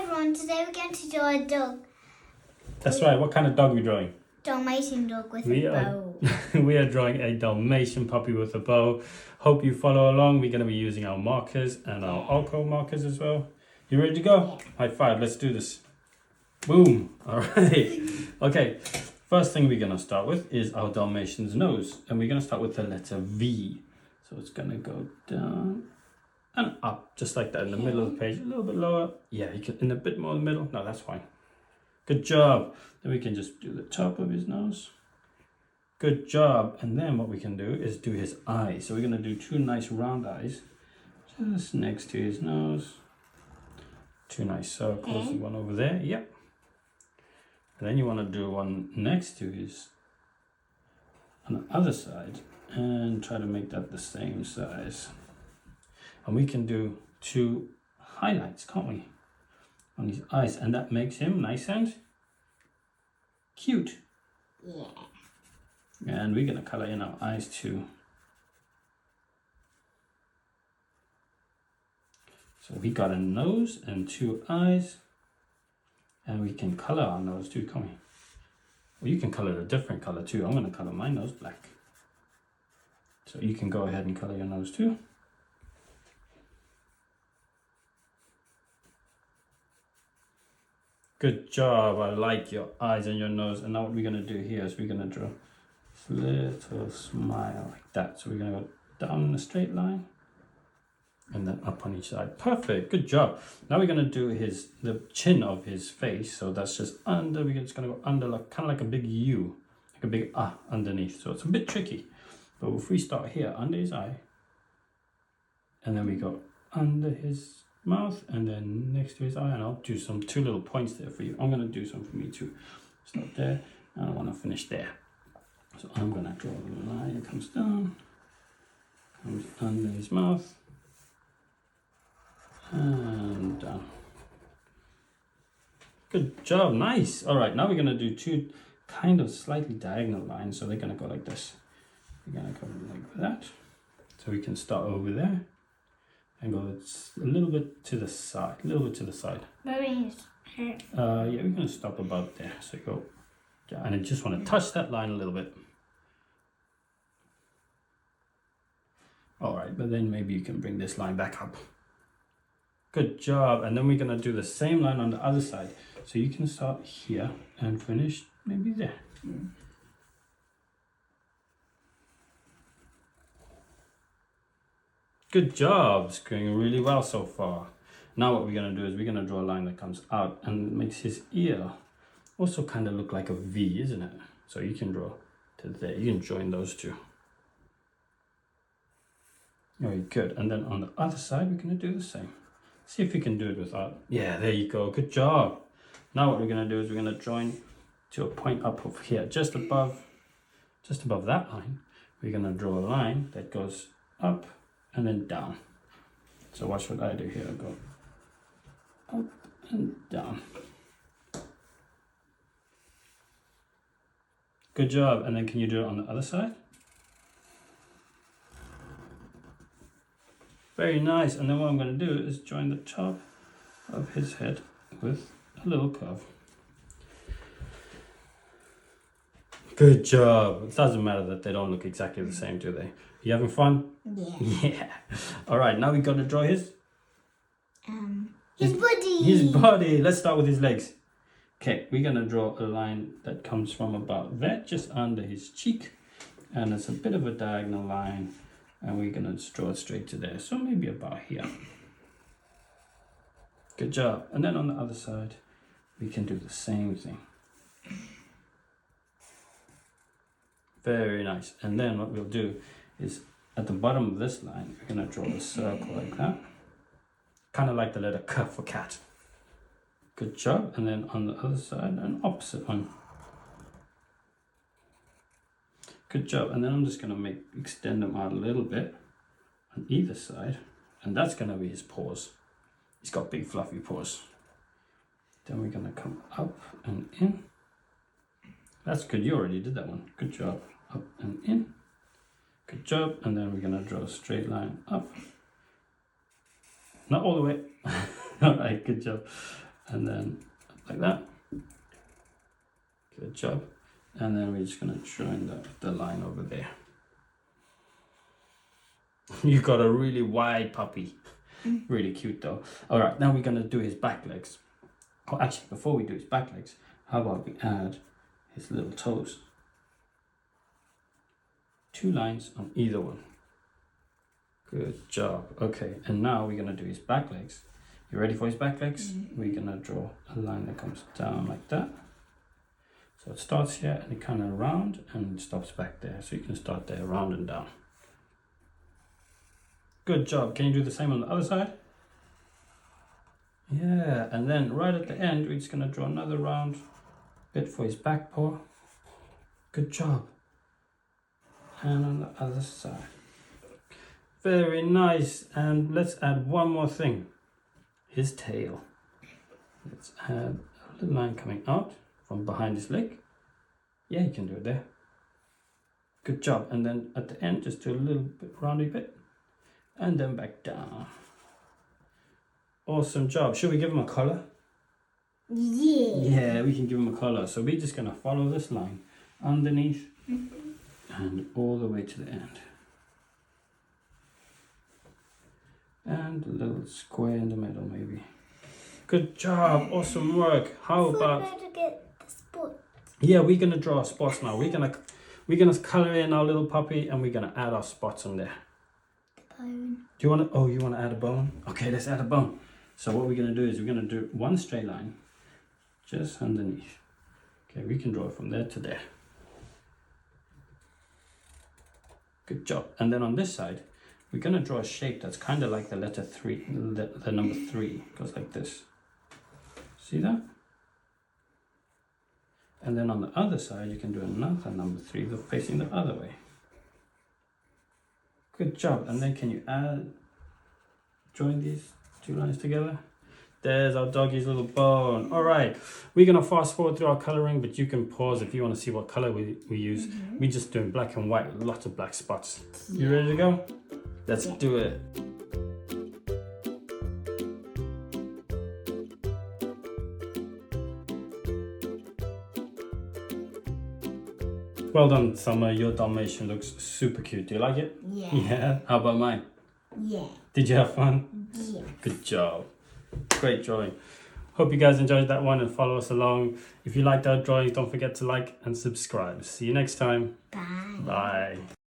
everyone, today we're going to draw a dog. That's right. What kind of dog are we drawing? Dalmatian dog with a bow. We are drawing a Dalmatian puppy with a bow. Hope you follow along. We're going to be using our markers and our alcohol markers as well. You ready to go? Yeah. High five. Let's do this. Boom. All right. Okay. First thing we're going to start with is our Dalmatian's nose. And we're going to start with the letter V. So it's going to go down and up, just like that in the middle of the page. A little bit lower. Yeah, you can in a bit more in the middle. No, that's fine. Good job. Then we can just do the top of his nose. Good job. And then what we can do is do his eyes. So we're going to do two nice round eyes just next to his nose. Two nice circles. Okay. One over there. Yep. And then you want to do one next to his on the other side and try to make that the same size. And we can do two highlights, can't we? On his eyes, and that makes him nice and cute. Yeah. And we're gonna color in our eyes too. So we got a nose and two eyes, and we can color our nose too, can't we? Well, you can color a different color too. I'm gonna color my nose black. So you can go ahead and color your nose too. Good job. I like your eyes and your nose. And now what we're going to do here is we're going to draw a little smile like that. So we're going to go down in a straight line and then up on each side. Perfect. Good job. Now we're going to do the chin of his face. So that's just under. We're just going to go under, like kind of like a big U, like a big underneath. So it's a bit tricky. But if we start here under his eye, and then we go under his mouth and then next to his eye, and I'll do two little points there for you. I'm going to do some for me too. Start there and I want to finish there. So I'm going to draw a line that comes down, comes under his mouth and down. Good job. Nice. All right, now we're going to do two kind of slightly diagonal lines. So they're going to go like this. We're going to go like that. So we can start over there and go a little bit to the side, Where is it? Yeah, we're going to stop about there. So go, yeah, and I just want to touch that line a little bit. All right, but then maybe you can bring this line back up. Good job. And then we're going to do the same line on the other side. So you can start here and finish maybe there. Good job. It's going really well so far. Now what we're going to do is we're going to draw a line that comes out and makes his ear also kind of look like a V, isn't it? So you can draw to there. You can join those two. Very good. And then on the other side, we're going to do the same. See if we can do it without. Yeah, there you go. Good job. Now what we're going to do is we're going to join to a point up over here, just above that line. We're going to draw a line that goes up and then down. So watch what I do here. I go up and down. Good job. And then can you do it on the other side? Very nice. And then what I'm going to do is join the top of his head with a little curve. Good job. It doesn't matter that they don't look exactly the same, do they? You having fun? Yeah. Yeah. All right, now we got to draw his body. His body. Let's start with his legs. Okay, we're going to draw a line that comes from about there, just under his cheek. And it's a bit of a diagonal line. And we're going to draw it straight to there. So maybe about here. Good job. And then on the other side, we can do the same thing. Very nice. And then what we'll do is at the bottom of this line, we're going to draw a circle like that. Kind of like the letter K for cat. Good job. And then on the other side, an opposite one. Good job. And then I'm just going to extend them out a little bit on either side. And that's going to be his paws. He's got big fluffy paws. Then we're going to come up and in. That's good. You already did that one. Good job. Up and in. Good job. And then we're going to draw a straight line up. Not all the way. All right. Good job. and then like that. Good job. And then we're just gonna join the line over there. You got a really wide puppy. Really cute though. All right, now we're gonna do his back legs. Oh, actually, before we do his back legs, how about we add his little toes? 2 lines on either one. Good job. Okay, and now we're gonna do his back legs. You ready for his back legs? We're gonna draw a line that comes down like that. So it starts here and it kind of round and it stops back there. So you can start there, round and down. Good job. Can you do the same on the other side? Yeah, and then right at the end, we're just gonna draw another round bit for his back paw. Good job. And on the other side. Very nice. And let's add one more thing. His tail. Let's add a little line coming out from behind his leg. Yeah, you can do it there. Good job. And then at the end, just do a little bit roundy bit. And then back down. Awesome job. Should we give him a collar? Yeah. Yeah, we can give him a collar. So we're just going to follow this line underneath and all the way to the end. And a little square in the middle maybe. Good job. Awesome work. How about... How to get the spots? Yeah, we're going to draw spots now. We're gonna color in our little puppy and we're going to add our spots on there. Bone. Do you want to... Oh, you want to add a bone? Okay, let's add a bone. So what we're going to do is we're going to do one straight line just underneath. Okay, we can draw it from there to there. Good job. And then on this side, we're going to draw a shape that's kind of like the letter 3, the number 3. Goes like this. See that? And then on the other side, you can do another number 3 facing the other way. Good job. And then can you join these 2 lines together? There's our doggy's little bone. All right, we're gonna fast forward through our coloring, but you can pause if you want to see what color we use. We're just doing black and white with lots of black spots. You ready to go? Let's do it. Well done, Summer. Your Dalmatian looks super cute. Do you like it? Yeah. Yeah. How about mine? Yeah. Did you have fun? Yeah. Good job. Great drawing. Hope you guys enjoyed that one and follow us along. If you liked our drawings, don't forget to like and subscribe. See you next time. Bye. Bye.